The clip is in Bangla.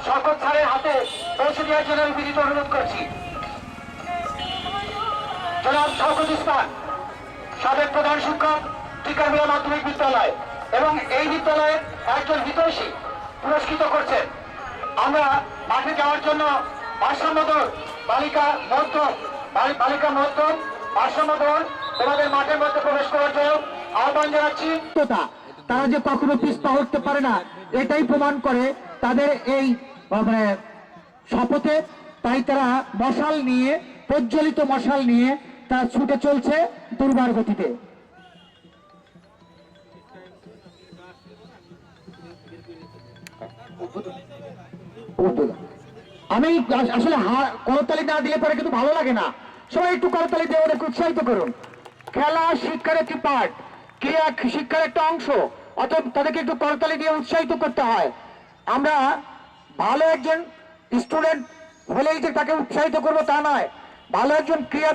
শওকত স্যারের হাতে পৌঁছে দেওয়ার জন্য আমি বিনীত অনুরোধ করছি। জনাব শওকত ইসলাম, সাবেক প্রধান শিক্ষক, টিকারমিয়া মাধ্যমিক বিদ্যালয় এবং এই বিদ্যালয়ের একজন হিতৈষী পুরস্কৃত করছেন। আমরা মাঠে যাওয়ার জন্য ভারসাম্যদল বালিকা মধ্যম ভারসাম্যদল তোমাদের মাঠের মধ্যে প্রবেশ করার জন্য আহ্বান জানাচ্ছি। তারা যে কখনো পিছপা উঠতে পারে না, এটাই প্রমাণ করে তাদের এই শপথে। তাই তারা মশাল নিয়ে, প্রজ্বলিত মশাল নিয়ে তারা ছুটে চলছে দুর্বার গতিতে। আমি আসলে করতালি না দিলে পরে কিন্তু ভালো লাগে না। সবাই একটু করতালি দিয়ে ওদেরকে উৎসাহিত করুন। খেলা শিক্ষার একটি পার্ট, ক্রিয়া শিক্ষার একটা অংশ, অতএব তাদেরকে একটু করতালি দিয়ে উৎসাহিত করতে হয়। আমরা ভালো একজন স্টুডেন্ট হলেই যে তাকে উৎসাহিত করবো তা নয়, ভালো একজন ক্রিয়া